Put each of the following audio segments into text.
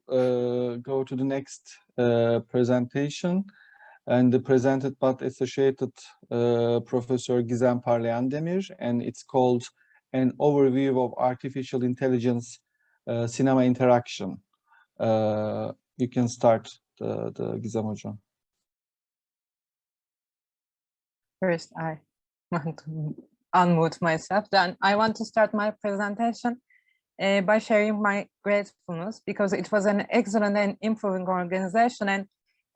Go to the next presentation, and the presented but associated Professor Gizem Parlayandemir, and it's called An Overview of Artificial Intelligence Cinema Interaction. You can start the Gizem Hocam. First, I want to unmute myself. Then I want to start my presentation by sharing my gratefulness, because it was an excellent and improving organization, and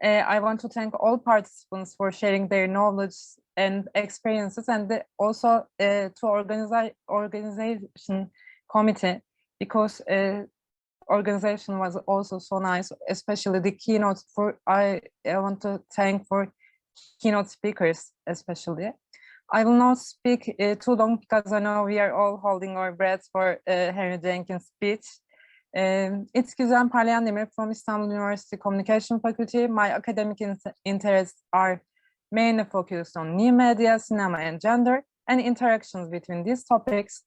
I want to thank all participants for sharing their knowledge and experiences, and also to organization committee, because organization was also so nice, especially the keynote. I want to thank for keynote speakers especially. I will not speak too long, because I know we are all holding our breath for Henry Jenkins' speech. It's Gizem Parlayandemir from Istanbul University Communication Faculty. My academic interests are mainly focused on new media, cinema, and gender, and interactions between these topics.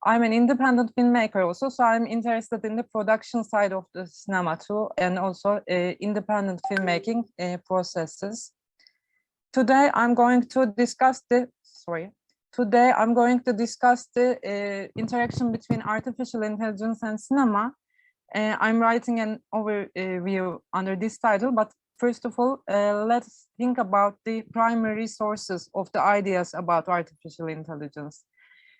I'm an independent filmmaker also, so I'm interested in the production side of the cinema too, and also independent filmmaking processes. Today I'm going to discuss the interaction between artificial intelligence and cinema. I'm writing an overview under this title, but first of all, let's think about the primary sources of the ideas about artificial intelligence.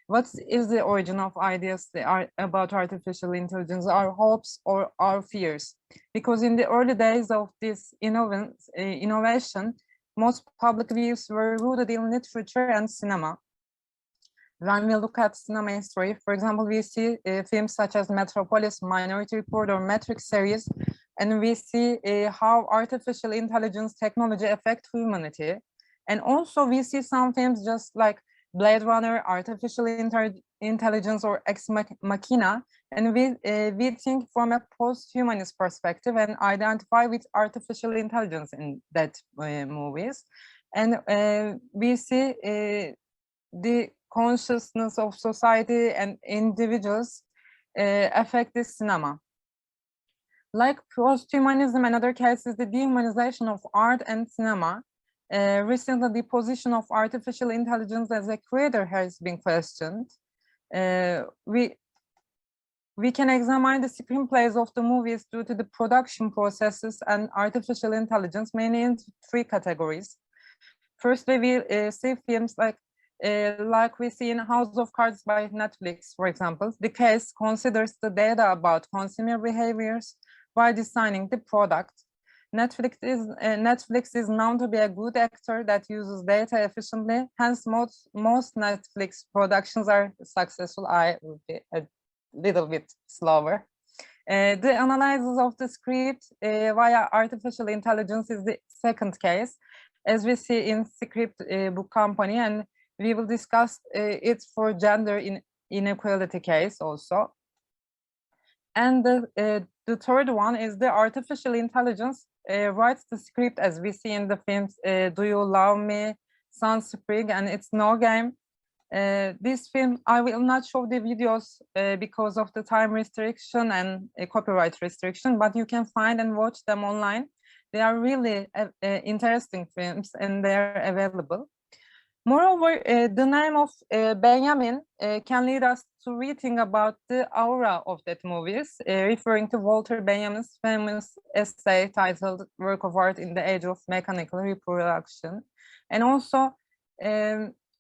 What is the origin of ideas about artificial intelligence, our hopes or our fears? Because in the early days of this innovation, most public views were rooted in literature and cinema. When we look at cinema history, for example, we see films such as Metropolis, Minority Report, or Matrix series, and we see how artificial intelligence technology affects humanity. And also we see some films just like Blade Runner, Artificial Intelligence, or Ex Machina, and we think from a post-humanist perspective and identify with artificial intelligence in that movies. And we see the consciousness of society and individuals affect the cinema. Like post-humanism, another case is the dehumanization of art and cinema. Recently, the position of artificial intelligence as a creator has been questioned. We can examine the screenplays of the movies due to the production processes and artificial intelligence mainly in three categories. Firstly, we see films like we see in House of Cards by Netflix, for example. The case considers the data about consumer behaviors while designing the product. Netflix is known to be a good actor that uses data efficiently. Hence, most Netflix productions are successful. I will be a little bit slower. The analysis of the script via artificial intelligence is the second case, as we see in Script Book Company, and we will discuss it for gender inequality case also. And the third one is the artificial intelligence writes the script, as we see in the films Do You Love Me, Sunspring, and It's No Game. This film, I will not show the videos because of the time restriction and copyright restriction, but you can find and watch them online. They are really interesting films, and they are available. Moreover, the name of Benjamin can lead us to rethink about the aura of that movies, referring to Walter Benjamin's famous essay titled Work of Art in the Age of Mechanical Reproduction. And also,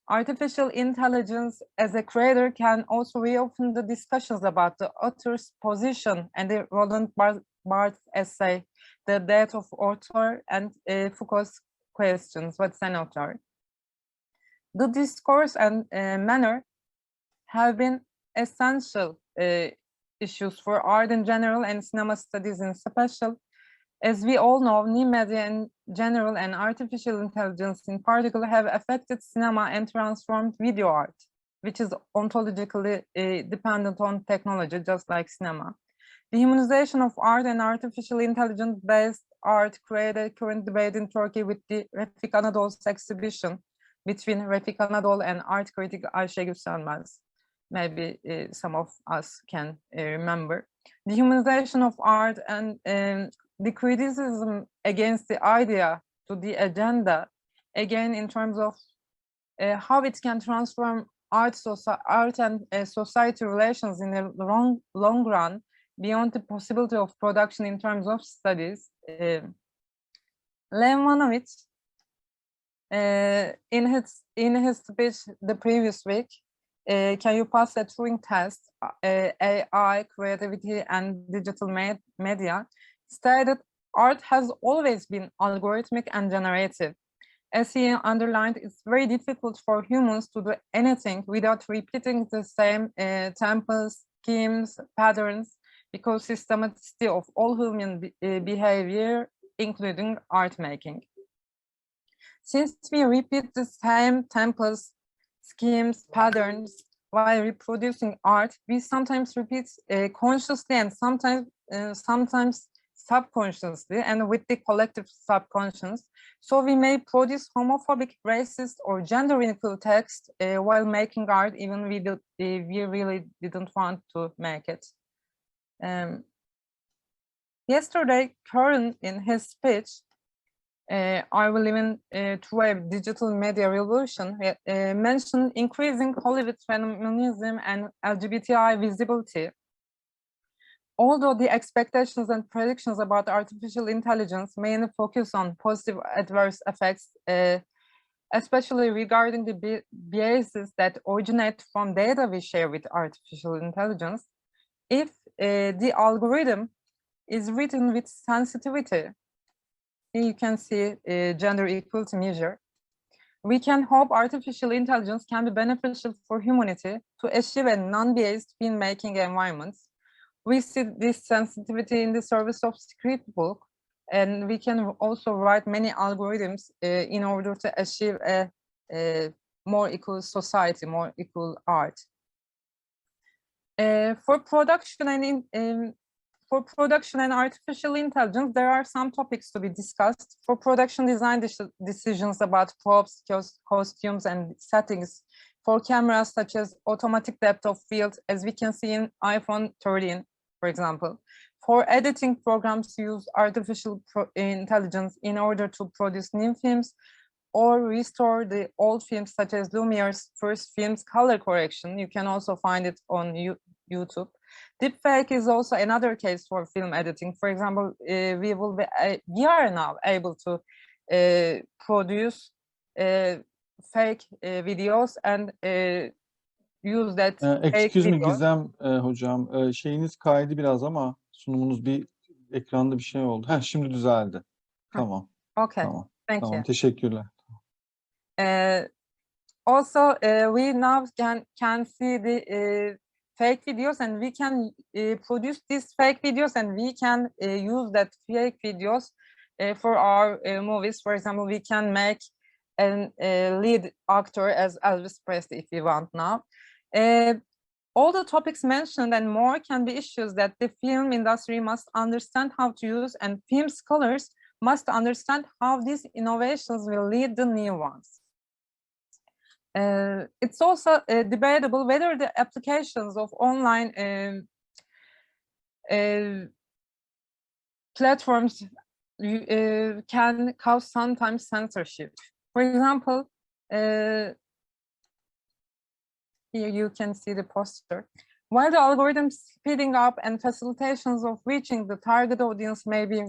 artificial intelligence as a creator can also reopen the discussions about the author's position and the Roland Barthes essay, The Death of Author, and Foucault's questions, what's an author? The discourse and manner have been essential issues for art in general and cinema studies in special. As we all know, new media in general and artificial intelligence in particular have affected cinema and transformed video art, which is ontologically dependent on technology, just like cinema. The humanization of art and artificial intelligence-based art created a current debate in Turkey with the Refik Anadolu's exhibition between Refik Anadolu and art critic Ayşegül Sönmez. Maybe some of us can remember. dehumanization of art, and the criticism against the idea to the agenda, again in terms of how it can transform art and society relations in the long run, beyond the possibility of production in terms of studies. Levmanovich, in his speech the previous week, Can You Pass a Turing Test? AI, Creativity, and Digital Media, stated art has always been algorithmic and generative. As he underlined, it's very difficult for humans to do anything without repeating the same temples, schemes, patterns, because systematicity of all human behavior, including art making. Since we repeat the same temples, schemes, patterns while reproducing art, we sometimes repeat consciously and sometimes subconsciously and with the collective subconscious. So we may produce homophobic, racist, or gender inequal text while making art, even we really didn't want to make it. Yesterday, Kern, in his speech, I Will Live Through a Digital Media Revolution, mentioned increasing Hollywood feminism and LGBTI visibility. Although the expectations and predictions about artificial intelligence mainly focus on positive adverse effects, especially regarding the biases that originate from data we share with artificial intelligence, if the algorithm is written with sensitivity, you can see gender equality measure, we can hope artificial intelligence can be beneficial for humanity to achieve a non-biased filmmaking environment. We see this sensitivity in the service of scriptbook, and we can also write many algorithms in order to achieve a more equal society, more equal art. For production and artificial intelligence, there are some topics to be discussed. For production design decisions about props, costumes, and settings, for cameras such as automatic depth of field, as we can see in iPhone 13, for example. For editing programs, use artificial intelligence in order to produce new films or restore the old films, such as Lumiere's first film's color correction. You can also find it on YouTube. Deepfake is also another case for film editing. For example, we are now able to produce fake videos and use that fake Excuse me videos. Gizem hocam, şeyiniz kaydı biraz ama sunumunuz ekranda bir şey oldu. Şimdi düzeldi. Tamam. Okay. Tamam. Thank Tamam. you. Teşekkürler. Also, we now can see the fake videos, and we can produce these fake videos, and we can use that fake videos for our movies. For example, we can make a lead actor as Elvis Presley if we want now. All the topics mentioned and more can be issues that the film industry must understand how to use, and film scholars must understand how these innovations will lead the new ones. It's also debatable whether the applications of online platforms can cause sometimes censorship. For example, here you can see the poster. While the algorithms speeding up and facilitations of reaching the target audience may be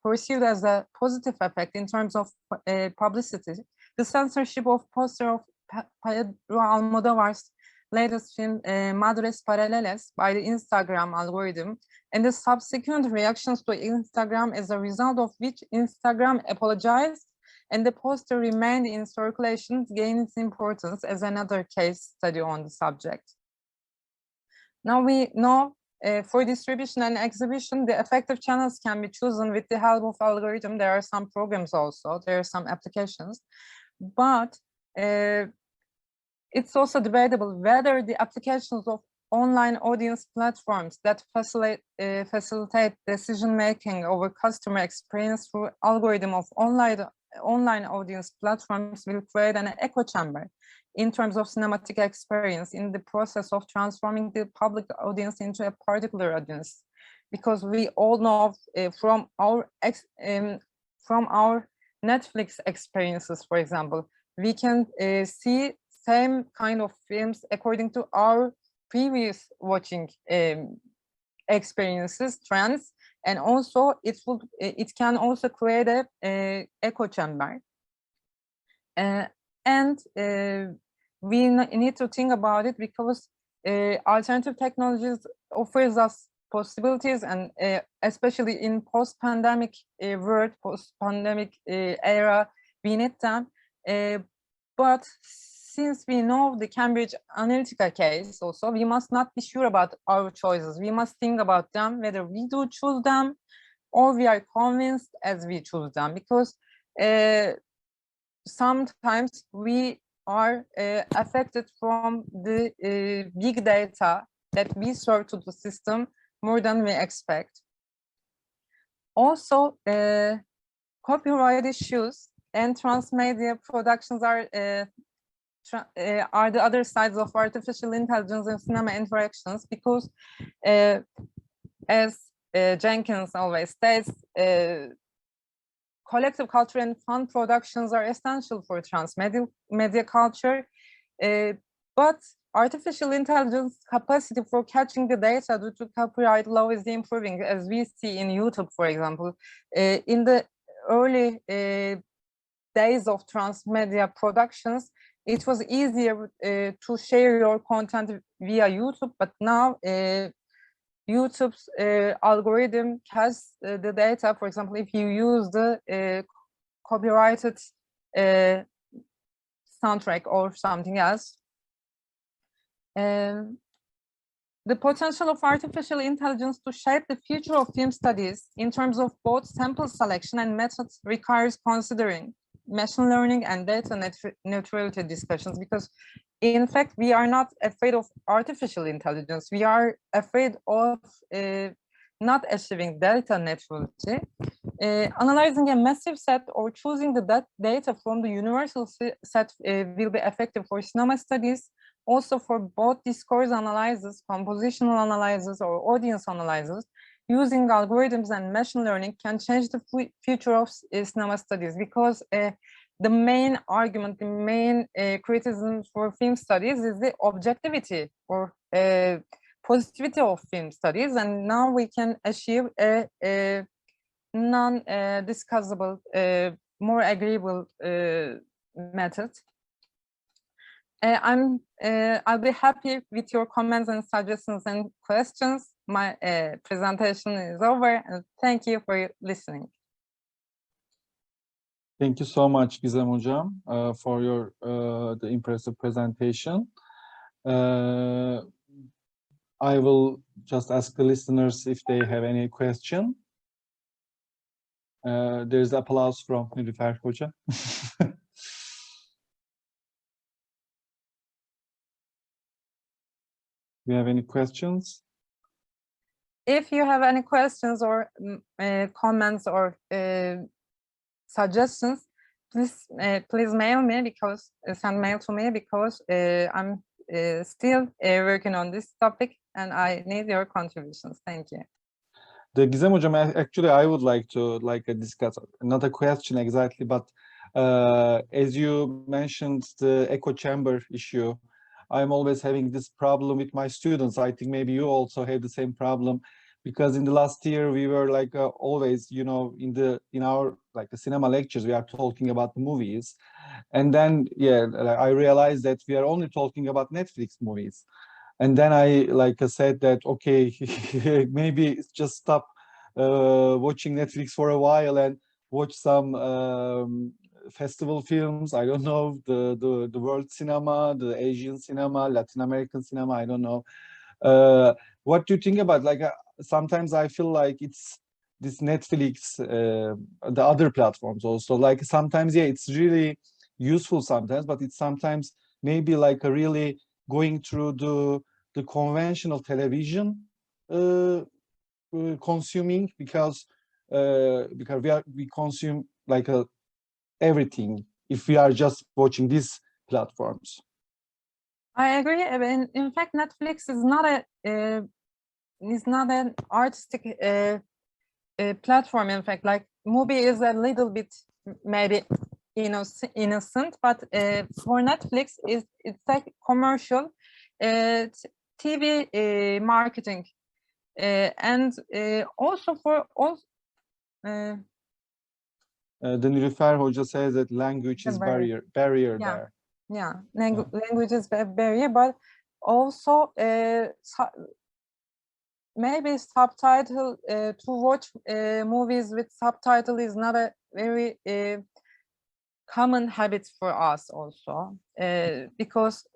perceived as a positive effect in terms of publicity, the censorship of poster of Pedro Almodovar's latest film, Madres Paralelas, by the Instagram algorithm, and the subsequent reactions to Instagram, as a result of which Instagram apologized, and the poster remained in circulation, gained its importance as another case study on the subject. Now we know for distribution and exhibition, the effective channels can be chosen with the help of algorithm. There are some programs also, there are some applications, but it's also debatable whether the applications of online audience platforms that facilitate decision-making over customer experience through algorithm of online audience platforms will create an echo chamber in terms of cinematic experience in the process of transforming the public audience into a particular audience. because we all know from our Netflix experiences, for example, we can see same kind of films according to our previous watching experiences, trends, and also it can also create a echo chamber. And we need to think about it because alternative technologies offers us possibilities, and especially in post-pandemic world, post-pandemic era, we need them. But since we know the Cambridge Analytica case also, we must not be sure about our choices. We must think about them, whether we do choose them or we are convinced as we choose them, because sometimes we are affected from the big data that we serve to the system more than we expect. Also, copyright issues and transmedia productions are the other sides of artificial intelligence and cinema interactions, because as Jenkins always states, collective culture and fun productions are essential for transmedia culture, but artificial intelligence capacity for catching the data due to copyright law is improving, as we see in YouTube, for example. In the early days of transmedia productions, it was easier to share your content via YouTube, but now YouTube's algorithm has the data. For example, if you use the copyrighted soundtrack or something else. The potential of artificial intelligence to shape the future of film studies in terms of both sample selection and methods requires considering machine learning and data neutrality discussions, because in fact we are not afraid of artificial intelligence. We are afraid of not achieving data neutrality. Analyzing a massive set or choosing the data from the universal set will be effective for cinema studies, also for both discourse analysis, compositional analysis, or audience analysis. Using algorithms and machine learning can change the future of cinema studies, because the main argument, the main criticism for film studies is the objectivity or positivity of film studies, and now we can achieve a non-discussable, more agreeable method. I'll be happy with your comments and suggestions and questions. My presentation is over, and thank you for listening. Thank you so much, Gizem Hocam, for your the impressive presentation. I will just ask the listeners if they have any question. There's applause from Nilüfer Hoca. Do you have any questions? If you have any questions or comments or suggestions, please mail me, because send mail to me, because I'm still working on this topic and I need your contributions. Thank you. The Gizem Hocam, actually, I would like to discuss, not a question exactly, but as you mentioned the echo chamber issue, I'm always having this problem with my students. I think maybe you also have the same problem, because in the last year we were always, you know, in our the cinema lectures, we are talking about the movies, and then I realized that we are only talking about Netflix movies. And then I said that, okay, maybe just stop watching Netflix for a while and watch some festival films. I don't know, the world cinema, the Asian cinema, Latin American cinema, I don't know. What do you think about, sometimes I feel like it's this Netflix, the other platforms also, sometimes, it's really useful sometimes, but it's sometimes maybe a really going through the conventional television consuming, because we consume everything if we are just watching these platforms. I agree. In fact, Netflix is not a is not an artistic platform. In fact, like movie is a little bit maybe innocent, but for Netflix it's like commercial TV marketing, and also for all. The Nilüfer Hoca says that language is barrier Yeah. there. Yeah, language is a barrier, but also maybe subtitle to watch movies with subtitle is not a very common habit for us also, because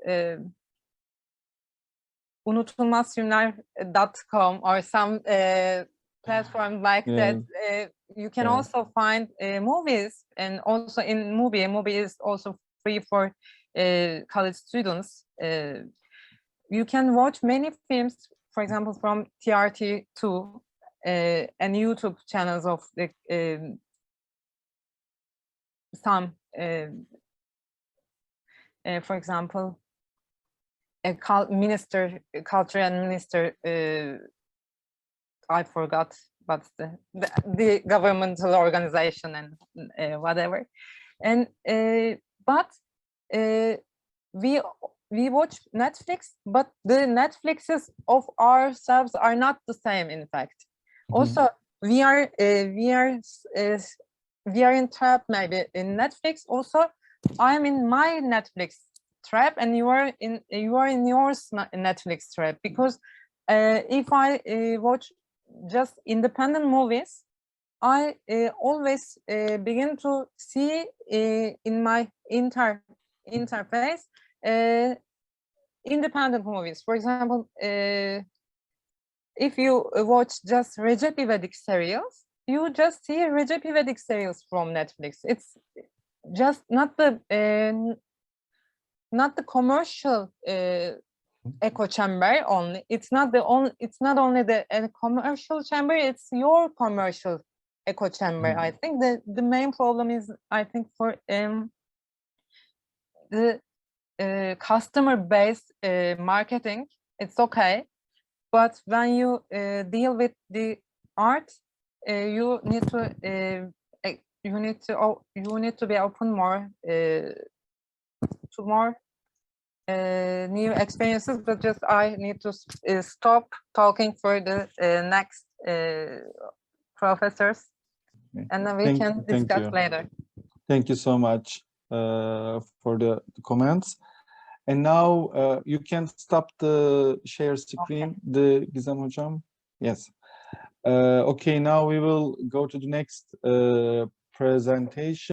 unutulmazfilmler.com or some platform like that, you can also find movies, and also in movie is also free for college students. You can watch many films, for example, from TRT2 and YouTube channels of the some, for example, a culture and minister, I forgot, but the governmental organization and whatever, and but we watch Netflix, but the Netflixes of ourselves are not the same. In fact, also we are in trap maybe in Netflix. Also, I'm in my Netflix trap, and you are in yours Netflix trap, because if I watch just independent movies, I always begin to see in my interface independent movies. For example, if you watch just Recep İvedik serials, you just see Recep İvedik serials from Netflix. It's just not the commercial echo chamber only. It's not only the commercial chamber. It's your commercial echo chamber. I think the main problem is, I think, for the customer-based marketing, it's okay, but when you deal with the art, you need to be open more to more new experiences. But just I need to stop talking for the next professors, and then we can discuss later. Thank you so much for the comments. And now you can stop the share screen, the Gizem Hocam. Yes. Okay, now we will go to the next presentation.